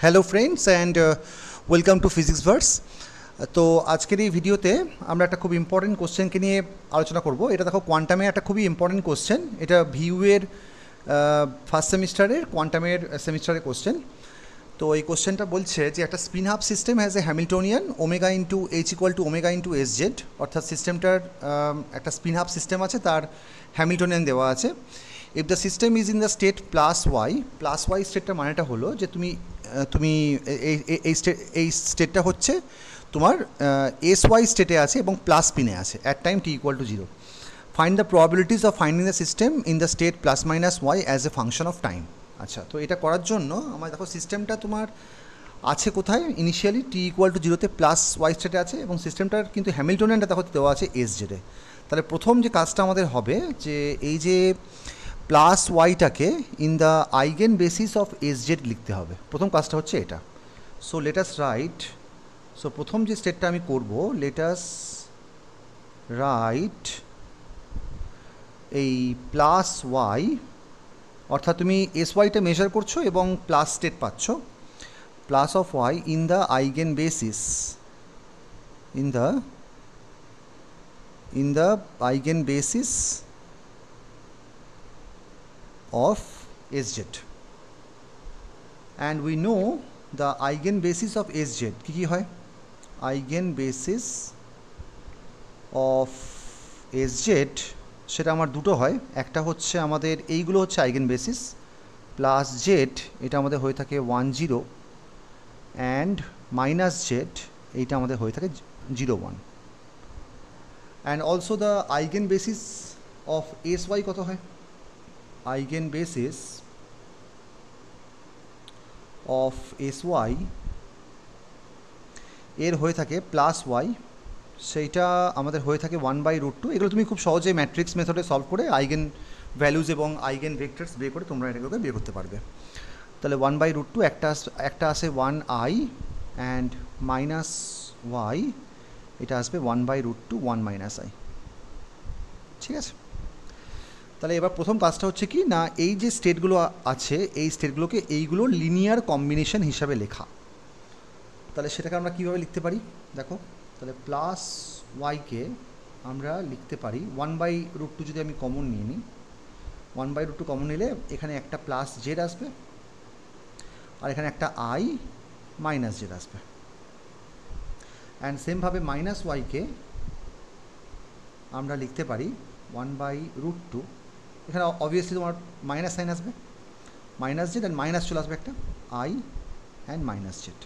Hello friends and welcome to physics verse. তো আজকের এই ভিডিওতে আমরা একটা খুব ইম্পর্টেন্ট কোশ্চেনকে নিয়ে আলোচনা করব। এটা দেখো কোয়ান্টামে একটা খুবই ইম্পর্টেন্ট কোশ্চেন। এটা ভিউ এর ফার্স্ট সেমিস্টারের কোয়ান্টামের সেমিস্টারের কোশ্চেন। তো এই কোশ্চেনটা বলছে যে একটা spin half system has a Hamiltonian omega into H equal to omega into S Z, অর্থাৎ সিস্টেমটার একটা স্পিন হাফ সিস্টেম আছে, তার হ্যামিল্টনিয়ান দেওয়া আছে। If the system is in the state plus Y স্টেটটার মানেটা হলো যে তুমি এই স্টেটটা হচ্ছে তোমার এস ওয়াই স্টেটে আছে এবং প্লাস স্পিনে আছে at time t equal to 0। Find the probabilities of finding the system in the state plus minus y as a function of time. আচ্ছা, তো এটা করার জন্য আমার দেখো সিস্টেমটা তোমার আছে কোথায়, ইনিশিয়ালি টি ইকুয়াল টু 0-তে প্লাস ওয়াই স্টেটে আছে এবং সিস্টেমটার কিন্তু হ্যামিল্টনিয়ানটা দেখো দেওয়া আছে এস জেডে। তাহলে প্রথম যে কাজটা আমাদের হবে যে এই যে প্লাস ওয়াইটাকে in the eigen basis of S Z লিখতে হবে। প্রথম কাজটা হচ্ছে এটা। সো লেটাস রাইট, সো প্রথম যে স্টেটটা আমি করব, লেটাস রাইট এই প্লাস ওয়াই, অর্থাৎ তুমি এস ওয়াইটা মেজার করছো এবং প্লাস স্টেট পাচ্ছ, plus of y in the eigen basis, in the eigen basis of Sz, and we know the eigenbasis of Sz কি হয়। eigenbasis of Sz সেটা আমার দুটো হয়, একটা হচ্ছে আমাদের এইগুলো হচ্ছে eigenbasis প্লাস জেড, এটা আমাদের হয়ে থাকে 10 অ্যান্ড মাইনাস জেড, এইটা আমাদের হয়ে থাকে 01। And also the eigenbasis of Sy কত হয়, eigenbasis of Sy এর হয়ে থাকে প্লাস ওয়াই, সেইটা আমাদের হয়ে থাকে 1/√2। এগুলো তুমি খুব সহজে ম্যাট্রিক্স মেথডে সলভ করে আইগেন ভ্যালুজ এবং আইগেন ভেক্টরস বের করে তোমরা এটাকে বের করতে পারবে। তাহলে 1/√2 একটা আসে 1i অ্যান্ড মাইনাস ওয়াই, এটা আসবে 1/√2 1 মাইনাস আই। ঠিক আছে, তাহলে এবার প্রথম কাজটা হচ্ছে কি না, এই যে স্টেটগুলো আছে এই স্টেটগুলোকে এইগুলোর লিনিয়ার কম্বিনেশন হিসাবে লেখা। তাহলে সেটাকে আমরা কীভাবে লিখতে পারি দেখো, তাহলে প্লাস ওয়াইকে আমরা লিখতে পারি 1/√2, যদি আমি কমন নিয়ে নিই 1/√2 কমন নিলে এখানে একটা প্লাস জেড আসবে আর এখানে একটা আই মাইনাস জেড আসবে। অ্যান্ড সেমভাবে মাইনাস ওয়াইকে আমরা লিখতে পারি 1/√2, এখানে অবভিয়াসলি তোমার মাইনাস সাইন আসবে, মাইনাস জেড অ্যান্ড মাইনাস চলে আসবে একটা আই অ্যান্ড মাইনাস জেড।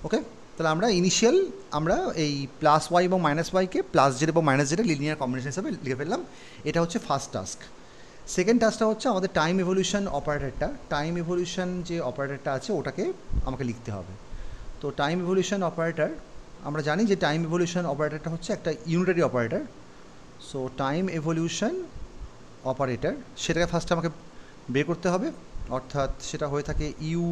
ওকে, তাহলে আমরা ইনিশিয়াল আমরা এই প্লাস ওয়াই এবং মাইনাস ওয়াইকে প্লাস জেড এবং মাইনাস জেডের লিনিয়ার কম্বিনেশন হিসাবে লিখে ফেললাম। এটা হচ্ছে ফার্স্ট টাস্ক। সেকেন্ড টাস্কটা হচ্ছে আমাদের টাইম ইভলিউশন অপারেটরটা, টাইম ইভলিউশন যে অপারেটরটা আছে ওটাকে আমাকে লিখতে হবে। তো টাইম ইভলিউশন অপারেটর, আমরা জানি যে টাইম ইভলিউশন অপারেটরটা হচ্ছে একটা unitary operator. So time evolution operator সেটাকে ফার্স্ট আমাকে বের করতে হবে, অর্থাৎ সেটা হয়ে থাকে ইউ,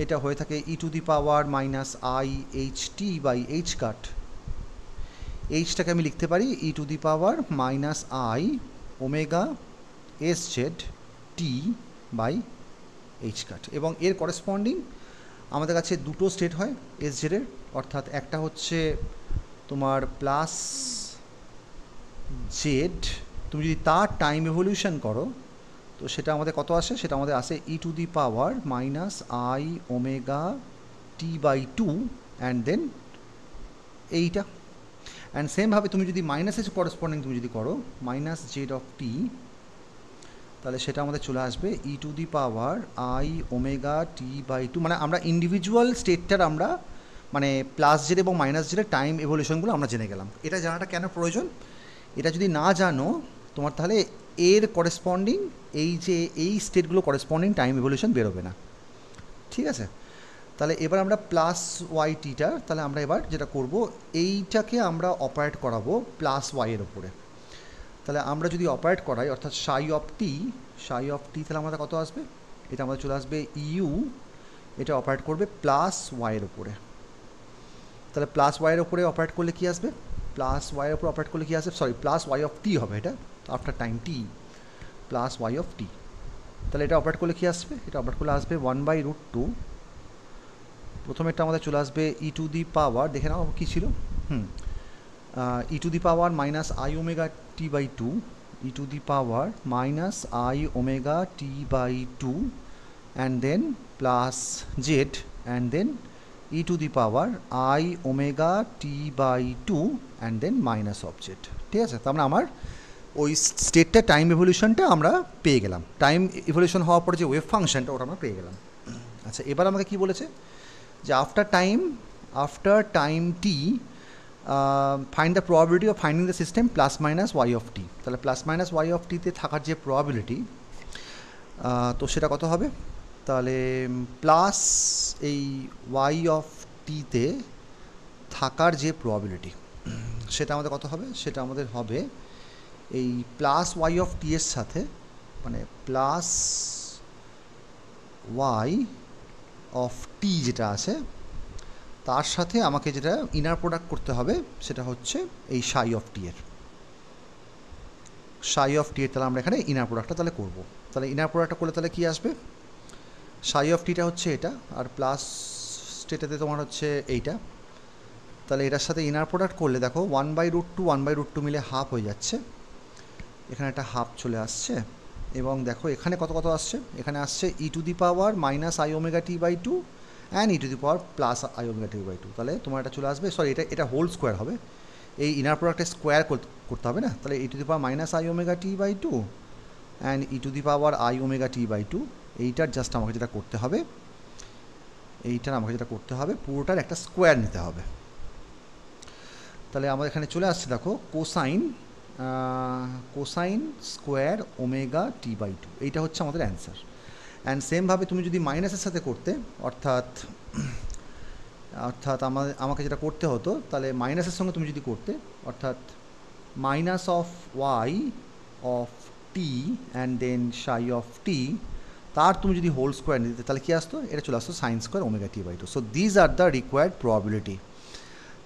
এটা হয়ে থাকে E to the power minus I H T by H cut. এইচটাকে আমি লিখতে পারি E to the power minus I omega S Z T by H cut. এবং এর করেসপন্ডিং আমাদের কাছে দুটো স্টেট হয় এস জেডের, অর্থাৎ একটা হচ্ছে তোমার প্লাস জেড, তুমি যদি তার টাইম ইভলিউশন করো তো সেটা আমাদের কত আসে, সেটা আমাদের আসে E to the power minus I omega T by 2 and then এইটা। অ্যান্ড সেমভাবে তুমি যদি মাইনাসের করেসপন্ডিং তুমি যদি করো মাইনাস জেড অফ টি, তাহলে সেটা আমাদের চলে আসবে E to the power I omega T by 2। মানে আমরা ইন্ডিভিজুয়াল স্টেটটার আমরা মানে প্লাস জেড এবং মাইনাস জেডের টাইম ইভলিউশনগুলো আমরা জেনে গেলাম। এটা জানাটা কেন প্রয়োজন, এটা যদি না জানো তোমার তাহলে এর করেসপন্ডিং এই যে এই স্টেটগুলো করেসপন্ডিং টাইম ইভলিউশন বেরোবে না। ঠিক আছে, তাহলে এবার আমরা প্লাস ওয়াই টিটা, তাহলে আমরা এবার যেটা করব এইটাকে আমরা অপারেট করাবো প্লাস ওয়াইয়ের ওপরে। তাহলে আমরা যদি অপারেট করাই অর্থাৎ সাই অফ টি, তাহলে আমাদের কত আসবে, এটা আমাদের চলে আসবে ইউ, এটা অপারেট করবে প্লাস ওয়াইয়ের ওপরে। তাহলে প্লাস ওয়াইয়ের ওপরে অপারেট করলে কী আসবে, প্লাস ওয়াইয়ের ওপর অপারেট করলে কী আসবে, sorry plus Y of T হবে এটা after time T, plus Y of T. তাহলে এটা অপারেট করলে কী আসবে? এটা অপারেট করলে আসবে 1/√2, প্রথমে একটা আমাদের চলে আসবে ই টু দি পাওয়ার, দেখে নাও কী ছিল, E to the power minus I omega T by two, E to the power minus I omega T by two, and then plus Z, and then E to the power I omega T by two, and then minus of Z. ঠিক আছে, তার মানে আমার ওই স্টেটটা time ইভলিউশনটা আমরা পেয়ে গেলাম, time evolution হওয়ার পরে যে ওয়েভ ফাংশনটা ওটা আমরা পেয়ে গেলাম। আচ্ছা, এবার আমাকে কি বলেছে যে after time T find the probability of finding the system plus minus Y of T. তাহলে প্লাস মাইনাস ওয়াই অফ টিতে থাকার যে প্রবাবিলিটি, তো সেটা কত হবে? তাহলে প্লাস এই ওয়াই অফ টিতে থাকার যে প্রবাবিলিটি সেটা আমাদের কত হবে? সেটা আমাদের হবে এই প্লাস ওয়াই অফ টি এর সাথে, মানে প্লাস ওয়াই অফ টি যেটা আছে তার সাথে আমাকে যেটা ইনার প্রোডাক্ট করতে হবে সেটা হচ্ছে এই সাই অফ টি এর, সাই অফ টি এর। তাহলে আমরা এখানে ইনার প্রোডাক্টটা তাহলে করবো। তাহলে ইনার প্রোডাক্টটা করলে তাহলে কী আসবে? সাই অফ টিটা হচ্ছে এটা, আর প্লাস স্টেটাতে তোমার হচ্ছে এইটা। তাহলে এটার সাথে ইনার প্রোডাক্ট করলে দেখো 1/√2 মিলে হাফ হয়ে যাচ্ছে, এখানে একটা হাফ চলে আসছে, এবং দেখো এখানে কত কত আসছে, এখানে আসছে E to the power minus I omega T by two and E to the power plus I omega T by two. তাহলে তোমার এটা চলে আসবে, সরি এটা হোল স্কোয়ার হবে, এই ইনার প্রোডাক্টে স্কোয়ার করতে হবে না। তাহলে E to the power minus I omega T by two and E to the power I omega T by two, এইটার জাস্ট আমাকে যেটা করতে হবে, পুরোটার একটা স্কোয়ার নিতে হবে। তাহলে আমাদের এখানে চলে আসছে দেখো cosine square omega T by two, এইটা হচ্ছে আমাদের অ্যান্সার। অ্যান্ড সেমভাবে তুমি যদি মাইনাসের সাথে করতে, অর্থাৎ আমাকে যেটা করতে হতো, তাহলে মাইনাসের সঙ্গে তুমি যদি করতে, অর্থাৎ minus of y of t and then psi of টি, তার তুমি যদি হোল স্কোয়ার নিতে, তাহলে কী আসতো? এটা চলে আসতো sine square omega T by two. So these are the required probability.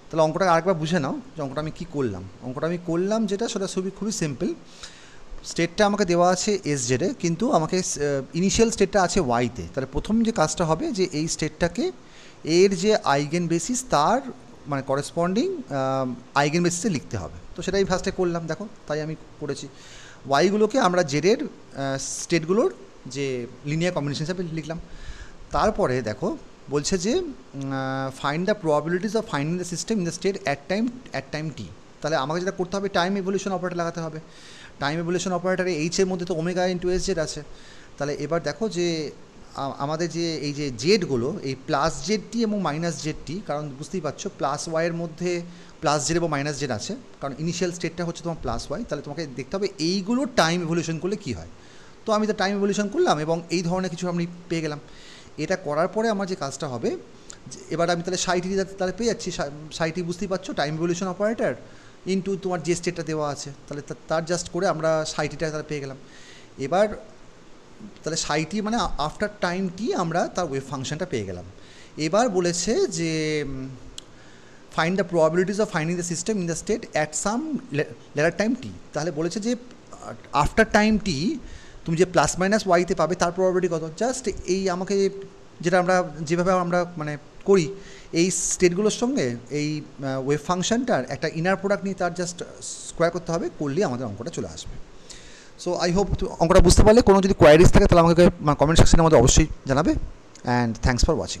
তাহলে অঙ্কটা আরেকবার বুঝে নাও যে অঙ্কটা আমি কী করলাম। অঙ্কটা আমি করলাম যেটা, সেটা খুবই সিম্পল। স্টেটটা আমাকে দেওয়া আছে এস জেডে, কিন্তু আমাকে ইনিশিয়াল স্টেটটা আছে ওয়াইতে। তাহলে প্রথম যে কাজটা হবে যে এই স্টেটটাকে এর যে আইগেন বেসিস তার মানে করেসপন্ডিং আইগেন বেসিসে লিখতে হবে। তো সেটাই ফার্স্টে করলাম, দেখো তাই আমি করেছি। ওয়াইগুলোকে আমরা জেডের স্টেটগুলোর যে লিনিয়ার কম্বিনেশন হিসাবে লিখলাম। তারপরে দেখো বলছে যে find the probabilities of finding the system in the state at time T. তাহলে আমাকে যেটা করতে হবে, টাইম ইভলিউশন অপারেটর লাগাতে হবে। টাইম ইভলিউশন অপারেটারে এইচের মধ্যে তো ওমেগা ইন্টু এস জেড আছে। তাহলে এবার দেখো যে আমাদের যে এই যে জেডগুলো, এই প্লাস জেড টি এবং মাইনাস জেড টি, কারণ বুঝতেই পারছো প্লাস ওয়াইয়ের মধ্যে প্লাস জেড এবং মাইনাস জেড আছে, কারণ ইনিশিয়াল স্টেটটা হচ্ছে তোমার প্লাস ওয়াই। তাহলে তোমাকে দেখতে হবে এইগুলো টাইম ইভলিউশন করলে কী হয়। তো আমি তো টাইম ইভলিউশন করলাম এবং এই ধরনের কিছু আমি পেয়ে গেলাম। এটা করার পরে আমার যে কাজটা হবে, এবার আমি তাহলে সাইটি তাহলে পেয়ে যাচ্ছি। সাইটি বুঝতেই পারছো টাইম ইভলিউশন অপারেটর ইনটু তোমার যে স্টেটটা দেওয়া আছে, তাহলে তার জাস্ট করে আমরা সাইটিটা তাহলে পেয়ে গেলাম। এবার তাহলে সাইটি মানে আফটার টাইম টি আমরা তার ওয়েভ ফাংশনটা পেয়ে গেলাম। এবার বলেছে যে find the probabilities of finding the system in the state at some later time T. তাহলে বলেছে যে আফটার টাইম টি তুমি যে প্লাস মাইনাস ওয়াইতে পাবে তার প্রবাবিলিটি কত। জাস্ট এই আমাকে যেটা আমরা যেভাবে আমরা মানে করি, এই স্টেটগুলোর সঙ্গে এই ওয়েভ ফাংশনটার একটা ইনার প্রোডাক্ট নিয়ে তার জাস্ট স্কোয়ার করতে হবে, করলেই আমাদের অঙ্কটা চলে আসবে। সো আই হোপ অঙ্কটা বুঝতে পারলে। কোনো যদি কোয়ারিজ থাকে তাহলে আমাকে কমেন্ট সেকশনের মধ্যে অবশ্যই জানাবে। And thanks for watching.